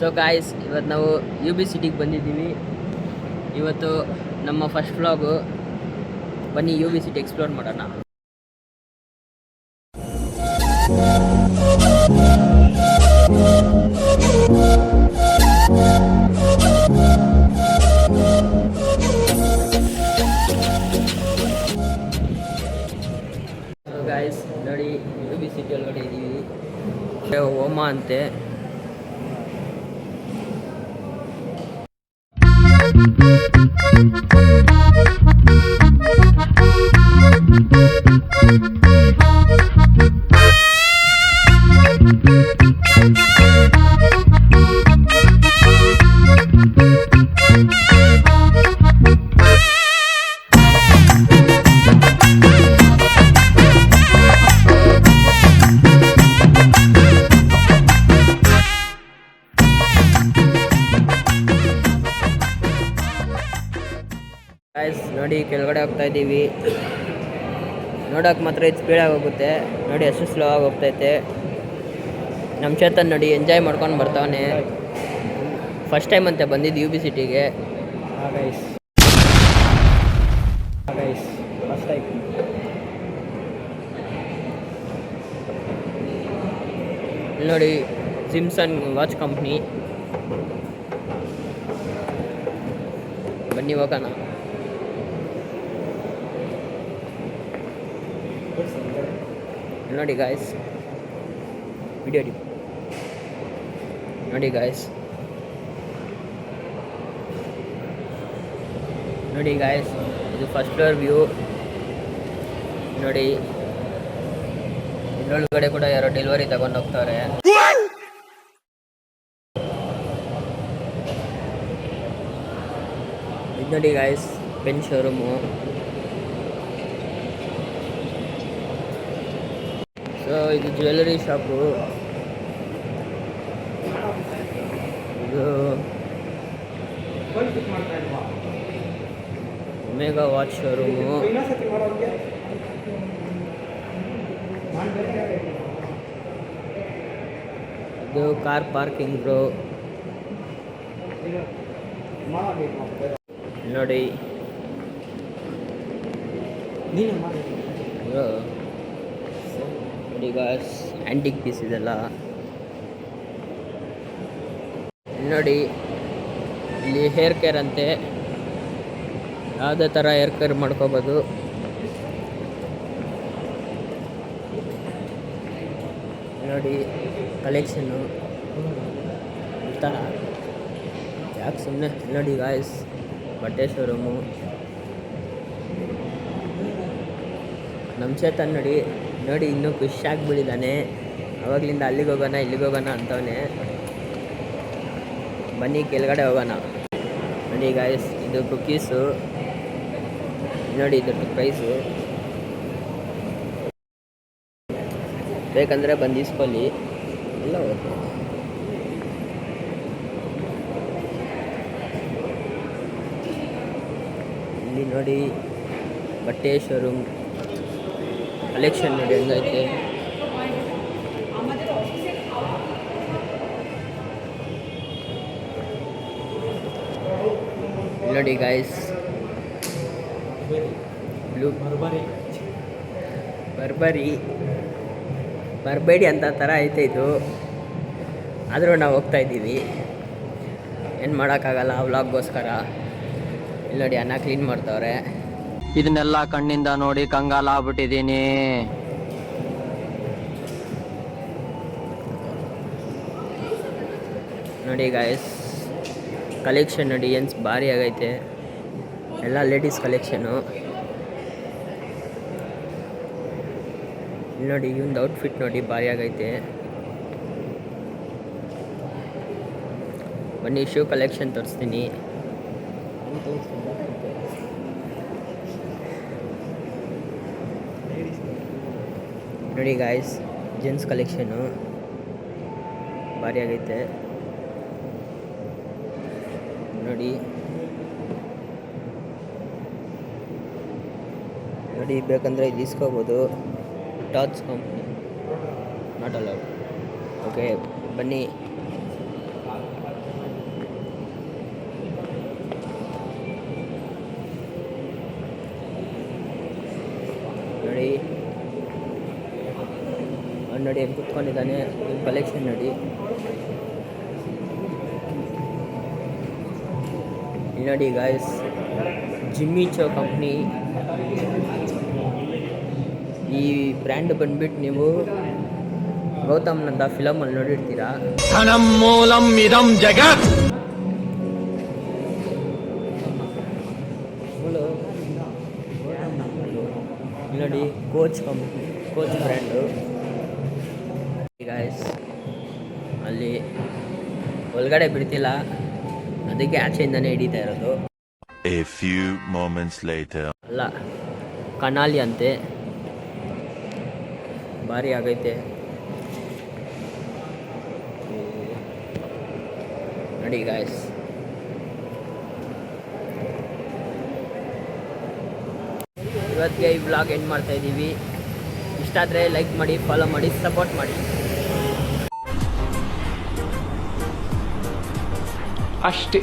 So guys, ಇವತ್ತು ನಾವು UB ಸಿಟಿಗೆ ಬಂದಿದ್ದೀವಿ. ಇವತ್ತು ನಮ್ಮ ಫಸ್ಟ್ ವ್ಲಾಗು. ಬನ್ನಿ UB ಸಿಟಿ ಎಕ್ಸ್ಪ್ಲೋರ್ ಮಾಡೋಣ. ಸೊ ಗಾಯ್ಸ್ ನೋಡಿ, UB ಸಿಟಿ ಒಳಗಡೆ ಇದ್ದೀವಿ. ಹೋಮ ಅಂತೆ. ನೋಡಿ, ಕೆಳಗಡೆ ಹೋಗ್ತಾ ಇದ್ದೀವಿ. ನೋಡೋಕೆ ಮಾತ್ರ ಇದು ಸ್ಪೀಡಾಗಿ ಹೋಗುತ್ತೆ. ನೋಡಿ ಅಷ್ಟು ಸ್ಲೋ ಆಗಿ ಹೋಗ್ತೈತೆ. ನಮ್ಮ ಚೇತನ್ ನೋಡಿ ಎಂಜಾಯ್ ಮಾಡ್ಕೊಂಡು ಬರ್ತಾವನೆ. ಫಸ್ಟ್ ಟೈಮ್ ಅಂತ ಬಂದಿದ್ದು UB ಸಿಟಿಗೆ. ನೋಡಿ, ಸಿಮ್ಸನ್ ವಾಚ್ ಕಂಪ್ನಿ. ಬನ್ನಿ ಹೋಗೋಣ. ನೋಡಿ ಗಾಯ್ಸ್, ವಿಡಿಯೋ ನೋಡಿ ಗಾಯ್ಸ್, ನೋಡಿ ಗಾಯ್ಸ್, ಇದು ಫಸ್ಟ್ ಫ್ಲೋರ್ ವ್ಯೂ. ನೋಡಿ, ಇದರೊಳಗಡೆ ಕೂಡ ಯಾರೋ ಡೆಲಿವರಿ ತಗೊಂಡು ಹೋಗ್ತಾರೆ. ಇದು ನೋಡಿ ಗಾಯ್ಸ್, ಪೆನ್ ಶೋರೂಮು. ಸೊ ಇದು ಜ್ಯುವೆಲರಿ ಶಾಪು. ಇದು ಒಮೆಗಾ ವಾಚ್ ಶೋರೂಮು. ಇದು ಕಾರ್ ಪಾರ್ಕಿಂಗು. ನೋಡಿ, ಗಾಯ್ಸ್, ಆ್ಯಂಟಿಕ್ ಪೀಸ್ ಇದೆಲ್ಲ. ನೋಡಿ, ಇಲ್ಲಿ ಹೇರ್ ಕೇರ್ ಅಂತೆ. ಯಾವುದೇ ಥರ ಹೇರ್ ಕೇರ್ ಮಾಡ್ಕೋಬೋದು. ನೋಡಿ ಕಲೆಕ್ಷನ್ನು ಈ ಥರ. ಯಾಕೆ ಸುಮ್ಮನೆ. ನೋಡಿ ಗಾಯ್ಸ್, ಬಟ್ಟೆ ಶೋರೂಮು. ನಮ್ಮ ಚೇತನ್ ನೋಡಿ ನೋಡಿ ಇನ್ನೂ ಖುಷಿಯಾಗಿ ಬಿಡಿದ್ದಾನೆ. ಅವಾಗಲಿಂದ ಅಲ್ಲಿಗೆ ಹೋಗೋಣ ಇಲ್ಲಿಗೆ ಹೋಗೋಣ ಅಂತವನೇ. ಬನ್ನಿ ಕೆಳಗಡೆ ಹೋಗೋಣ. ನೋಡಿ ಗಾಯ್ಸ್, ಇದು ಕುಕ್ಕೀಸು. ನೋಡಿ ಇದ್ರ ಪ್ರೈಸು. ಬೇಕಂದರೆ ಬಂದು ಇಸ್ಕೊಳ್ಳಿ. ಎಲ್ಲ ಹೋಗುತ್ತೆ. ಇಲ್ಲಿ ನೋಡಿ ಬಟ್ಟೆ ಶೋರೂಮ್ ಕಲೆಕ್ಷನ್. ನೋಡಿ ಹೆಂಗೈತೆ. ನೋಡಿ ಗಾಯ್ಸ್, ಬರಬೇಡಿ ಅಂತ ಥರ ಐತೆ ಇದು. ಆದರೂ ನಾವು ಹೋಗ್ತಾ ಇದ್ದೀವಿ. ಏನು ಮಾಡೋಕ್ಕಾಗಲ್ಲ ವ್ಲಾಗ್ಗೋಸ್ಕರ. ಇಲ್ಲಿ ನೋಡಿ, ಅನ್ನ ಕ್ಲೀನ್ ಮಾಡ್ತವ್ರೆ. ಇದನ್ನೆಲ್ಲ ಕಣ್ಣಿಂದ ನೋಡಿ ಕಂಗಾಲ ಆಗ್ಬಿಟ್ಟಿದ್ದೀನಿ. ನೋಡಿ ಗಾಯ್ಸ್, ಕಲೆಕ್ಷನ್ ನೋಡಿ ಏನು ಭಾರಿ ಆಗೈತೆ. ಎಲ್ಲ ಲೇಡೀಸ್ ಕಲೆಕ್ಷನು. ನೋಡಿ ಇವಂದು ಔಟ್ಫಿಟ್ ನೋಡಿ ಭಾರಿ ಆಗೈತೆ. ಬನ್ನಿ ಶೂ ಕಲೆಕ್ಷನ್ ತೋರಿಸ್ತೀನಿ. ನೋಡಿ ಗಾಯ್ಸ್, ಜೆಂಟ್ಸ್ ಕಲೆಕ್ಷನು ಭಾರಿ ಆಗೈತೆ. ನೋಡಿ ನೋಡಿ ಬೇಕಂದರೆ ಇಲ್ಲಿ ಇಸ್ಕೋಬೋದು. ಟಾಚ್ ಕಂಪ್ನಿ ನಾಟ್ ಅಲೌಡ್. ಓಕೆ ಬನ್ನಿ. ನೋಡಿ ಹೆಂಗೆ ಕುತ್ಕೊಂಡಿದ್ದಾನೆ. ಕಲೆಕ್ಷನ್ ನೋಡಿ. ಇಲ್ಲಿ ನೋಡಿ ಗಾಯ್ಸ್, ಜಿಮ್ಮಿ ಚೋ ಕಂಪ್ನಿ. ಈ ಬ್ರ್ಯಾಂಡ್ ಬಂದ್ಬಿಟ್ಟು ನೀವು ಗೌತಮ್ ನಂದ ಫಿಲಮಲ್ಲಿ ನೋಡಿರ್ತೀರಾ. ಧನಂ ಮೂಲಂ ಇದಂ ಜಗತ್. ನೋಡಿ coach company, coach brand guys. ಅಲ್ಲಿ ಒಳಗಡೆ ಬಿಡ್ತಿಲ್ಲ, ಅದಕ್ಕೆ ಆಚೆಯಿಂದನೇ ಹಿಡಿತಾ ಇರೋದು. A few moments later. ಅಲ್ಲ, ಕನಾಲಿ ಅಂತೆ, ಭಾರಿ ಆಗೈತೆ ನೋಡಿ ಗಾಯ್ಸ್. ಇವತ್ತಿಗೆ ಈ ವ್ಲಾಗ್ ಎಂಡ್ ಮಾಡ್ತಾ ಇದ್ದೀವಿ. ಇಷ್ಟ ಆದರೆ ಲೈಕ್ ಮಾಡಿ, ಫಾಲೋ ಮಾಡಿ, ಸಪೋರ್ಟ್ ಮಾಡಿ. ಅಷ್ಟೇ.